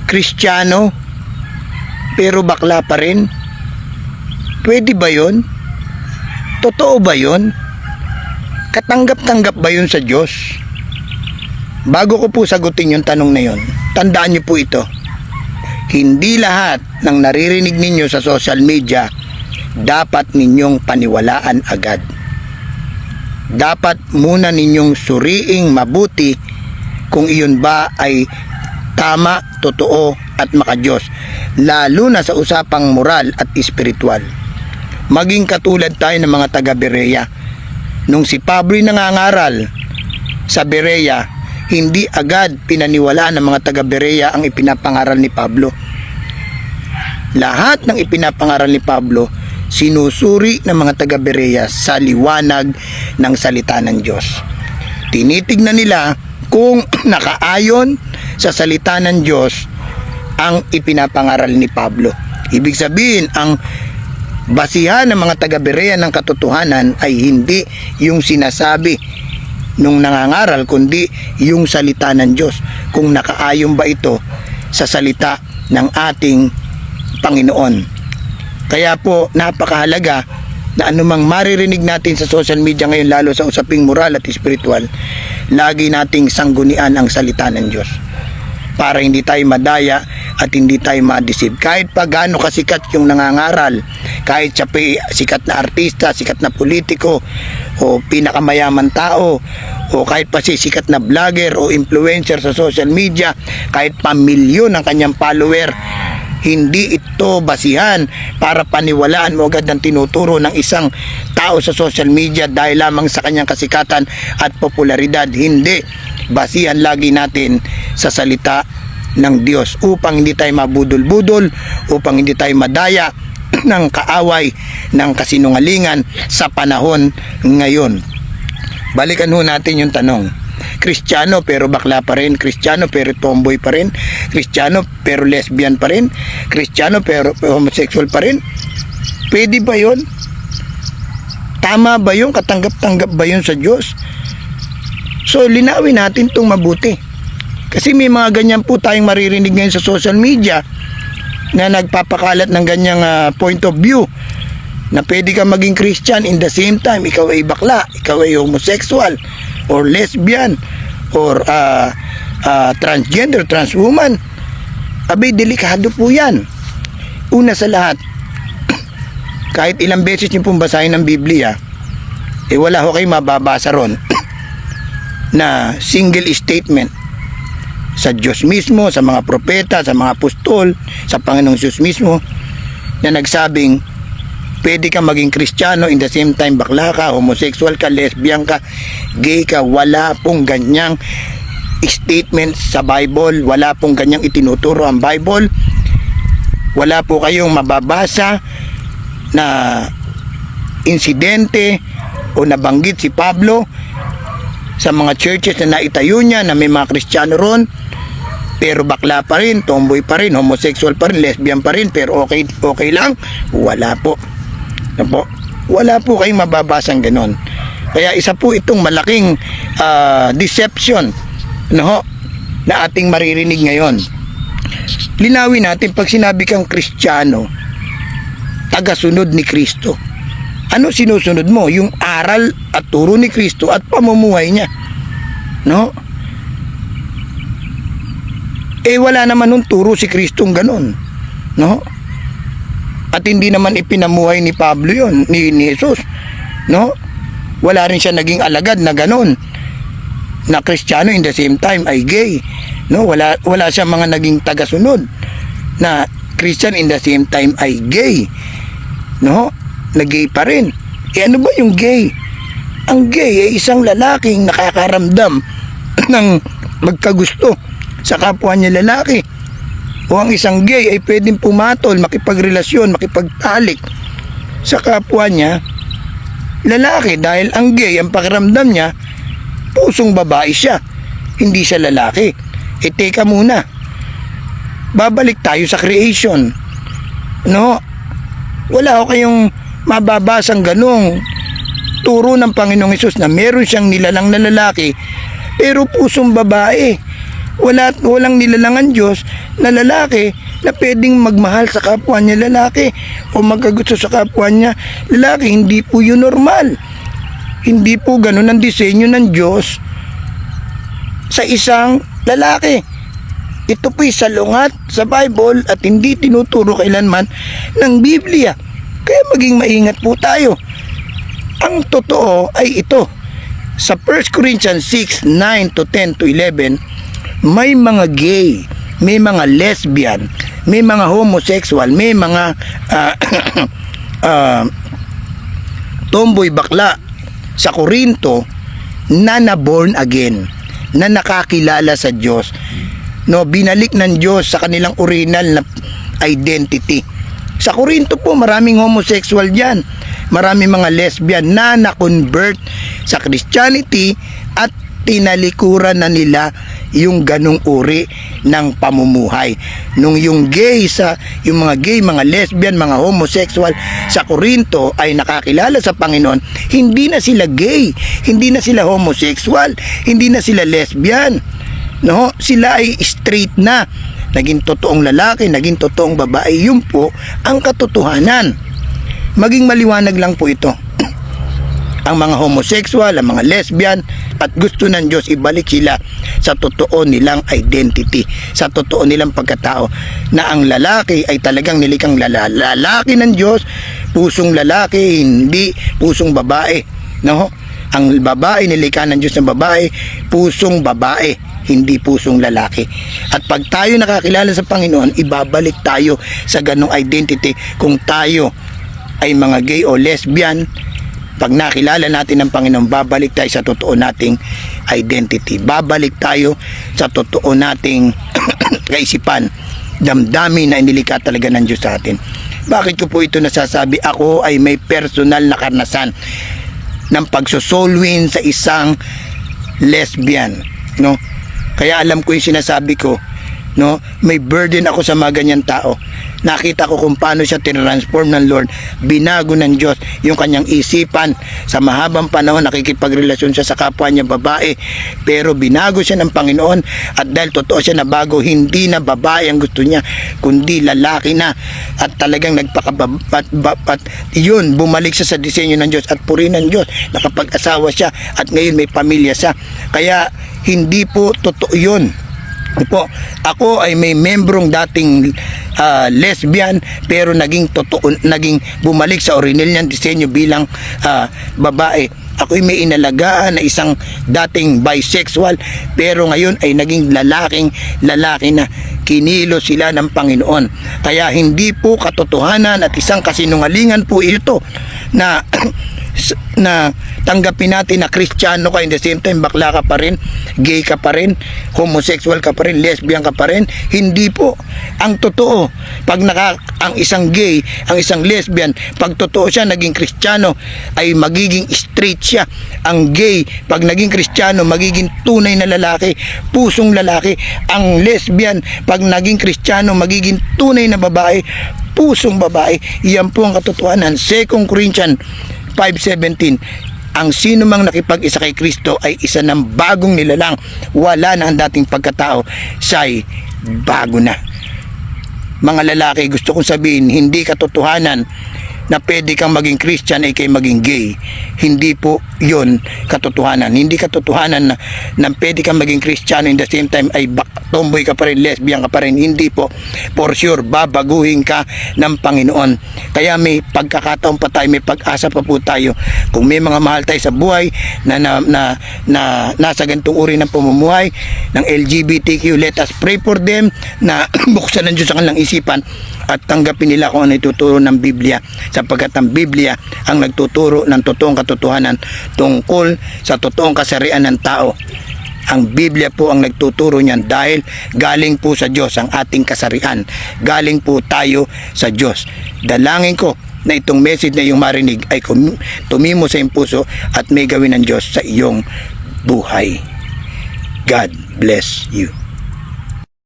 Kristiyano pero bakla pa rin? Pwede ba yun? Totoo ba yun? Katanggap-tanggap ba yun sa Diyos? Bago ko po sagutin yung tanong na yun, tandaan niyo po ito. Hindi lahat ng naririnig ninyo sa social media dapat ninyong paniwalaan agad. Dapat muna ninyong suriing mabuti kung iyon ba ay tama, totoo at makadiyos, lalo na sa usapang moral at espiritual. Maging katulad tayo ng mga taga Berea. Nung si Pablo'y nangangaral sa Berea, hindi agad pinaniwalaan ng mga taga Berea ang ipinapangaral ni Pablo. Lahat ng ipinapangaral ni Pablo, sinusuri ng mga taga Berea sa liwanag ng salita ng Diyos. Tinitignan nila kung nakaayon sa salita ng Diyos ang ipinapangaral ni Pablo. Ibig sabihin, ang basihan ng mga taga Berea ng katotohanan ay hindi yung sinasabi nung nangangaral, kundi yung salita ng Diyos. Kung nakaayon ba ito sa salita ng ating Panginoon. Kaya po, napakahalaga na anumang maririnig natin sa social media ngayon, lalo sa usaping moral at espiritual, lagi nating sanggunian ang salita ng Diyos para hindi tayo madaya at hindi tayo ma-deceive. Kahit pa gaano kasikat yung nangangaral, kahit siya pa sikat na artista, sikat na politiko, o pinakamayaman tao, o kahit pa sikat na vlogger o influencer sa social media, kahit pa milyon ang kanyang follower, hindi ito basihan para paniwalaan mo agad ng tinuturo ng isang tao sa social media dahil lamang sa kanyang kasikatan at popularidad. Hindi. Basihan lagi natin sa salita ng Diyos upang hindi tayo mabudol-budol, upang hindi tayo madaya ng kaaway, ng kasinungalingan sa panahon ngayon. Balikan ho natin yung tanong. Kristiyano pero bakla pa rin, Kristiyano pero tomboy pa rin, Kristiyano pero lesbian pa rin, Kristiyano pero homosexual pa rin. Pwede ba yun? Tama ba yun? Katanggap-tanggap ba yun sa Diyos? So linawin natin itong mabuti, kasi may mga ganyan po tayong maririnig ngayon sa social media na nagpapakalat ng ganyang point of view na pwede ka maging Christian in the same time ikaw ay bakla, ikaw ay homosexual or lesbian or transgender, transwoman. Abay, delikado po yan. Una sa lahat, kahit ilang beses niyo pong basahin ng Biblia, wala ho kayo mababasa ron na single statement sa Diyos mismo, sa mga propeta, sa mga apostol, sa Panginoong Diyos mismo na nagsabing pwede ka maging Kristiyano in the same time bakla ka, homosexual ka, lesbian ka, gay ka. Wala pong ganyang statement sa Bible. Wala pong ganyang itinuturo ang Bible. Wala po kayong mababasa na insidente o nabanggit si Pablo sa mga churches na naitayo niya na may mga Kristiyano ron pero bakla pa rin, tomboy pa rin, homosexual pa rin, lesbian pa rin, pero okay lang. Wala po. Wala po kayong mababasang ganon. Kaya isa po itong malaking deception na ating maririnig ngayon. Linawin natin, pag sinabi kang Kristiyano, tagasunod ni Kristo, ano sinusunod mo? Yung aral at turo ni Kristo at pamumuhay niya, no? Wala naman nung turo si Kristong ganon, no? At hindi naman ipinamuhay ni Pablo yun, ni Jesus, no? Wala rin siya naging alagad na ganon, na Kristiyano in the same time ay gay, no? Wala siya mga naging tagasunod na Christian in the same time ay gay, no? Na gay pa rin. Ano ba yung gay? Ang gay ay isang lalaking nakakaramdam ng magkagusto sa kapwa niya lalaki. O ang isang gay ay pwedeng pumatol, makipagrelasyon, makipagtalik sa kapwa niya lalaki, dahil ang gay, ang pakiramdam niya pusong babae siya, hindi siya lalaki. Teka muna, babalik tayo sa creation, no? Wala ko kayong mababasang ganong turo ng Panginoong Hesus na meron siyang nilalang na lalaki pero pusong babae. walang nilalangan Diyos na lalaki na pwedeng magmahal sa kapwa niya lalaki o magkagusto sa kapwa niya lalaki. Hindi po yun normal. Hindi po ganun ang disenyo ng Diyos sa isang lalaki. Ito po'y salungat sa Bible at hindi tinuturo kailanman ng Biblia. Kaya maging maingat po tayo. Ang totoo ay ito. Sa 1 Corinthians 6, 9 to 10 to 11, may mga gay, may mga lesbian, may mga homosexual, may mga tomboy bakla sa Korinto na na-born again, na nakakilala sa Diyos. No, binalik ng Diyos sa kanilang original na identity. Sa Korinto po, maraming homosexual diyan. Maraming mga lesbian na na-convert sa Christianity at tinalikuran na nila yung ganung uri ng pamumuhay. Nung yung mga gay, mga lesbian, mga homosexual sa Korinto ay nakakilala sa Panginoon, hindi na sila gay, hindi na sila homosexual, hindi na sila lesbian. No, sila ay straight na. Naging totoong lalaki, naging totoong babae. Yun po ang katotohanan. Maging maliwanag lang po ito. Ang mga homosexual, ang mga lesbian, at gusto ng Diyos ibalik sila sa totoo nilang identity, sa totoo nilang pagkatao, na ang lalaki ay talagang nilikang lalaki ng Diyos, pusong lalaki, hindi pusong babae. No? Ang babae, nilikha ng Diyos ng babae, pusong babae, hindi pusong lalaki. At pag tayo nakakilala sa Panginoon, ibabalik tayo sa ganong identity. Kung tayo ay mga gay o lesbian, pag nakilala natin ang Panginoon, babalik tayo sa totoo nating identity. Babalik tayo sa totoo nating kaisipan, damdamin na inilikha talaga ng Diyos sa atin. Bakit ko po ito nasasabi? Ako ay may personal na karanasan ng pagsosolwin sa isang lesbian, no? Kaya alam ko yung sinasabi ko, no? May burden ako sa mga ganyan tao. Nakita ko kung paano siya tinransform ng Lord. Binago ng Diyos yung kanyang isipan. Sa mahabang panahon nakikipagrelasyon siya sa kapwa niya babae, pero binago siya ng Panginoon. At dahil totoo siya na bago, hindi na babae ang gusto niya, kundi lalaki na. At talagang nagpakababat yun, bumalik siya sa disenyo ng Diyos at purihin ng Diyos. Nakapag-asawa siya at ngayon may pamilya siya. Kaya hindi po totoo yun po. Ako ay may membrong dating lesbian, pero naging bumalik sa original niyang disenyo bilang babae. Ako'y may inalagaan na isang dating bisexual, pero ngayon ay naging lalaki na. Kinilo sila ng Panginoon. Kaya hindi po katotohanan at isang kasinungalingan po ito na na tanggapin natin na Kristiyano ka, in the same time bakla ka pa rin, gay ka pa rin, homosexual ka pa rin, lesbian ka pa rin. Hindi po. Ang totoo, pag ang isang gay, ang isang lesbian, pag totoo siya naging Kristiyano, ay magiging straight siya. Ang gay, pag naging Kristiyano, magiging tunay na lalaki, pusong lalaki. Ang lesbian, pag naging Kristiyano, magiging tunay na babae, pusong babae. Iyan po ang katotohanan. 2 Corinthians 5:17. Ang sino mang nakipag-isa kay Kristo ay isa ng bagong nilalang. Wala na ang dating pagkatao, siya'y bago na. Mga lalaki, gusto kong sabihin, hindi katotohanan na pwede kang maging Christian ay kayo maging gay. Hindi po yun katotohanan. Hindi katotohanan na pwede kang maging Kristiyano in the same time ay tomboy ka pa rin, lesbian ka pa rin. Hindi po. For sure, babaguhin ka ng Panginoon. Kaya may pagkakataon pa tayo, may pag-asa pa po tayo. Kung may mga mahal tayo sa buhay na nasa ganitong uri ng pamumuhay ng LGBTQ, let us pray for them na buksan ng Diyos ang kanilang isipan at tanggapin nila kung ano ituturo ng Biblia, sapagkat ang Biblia ang nagtuturo ng totoong katotohanan tungkol sa totoong kasarian ng tao. Ang Biblia po ang nagtuturo niyan dahil galing po sa Diyos ang ating kasarian. Galing po tayo sa Diyos. Dalangin ko na itong message na iyong marinig ay tumimo sa iyong puso at may gawin ng Diyos sa iyong buhay. God bless you.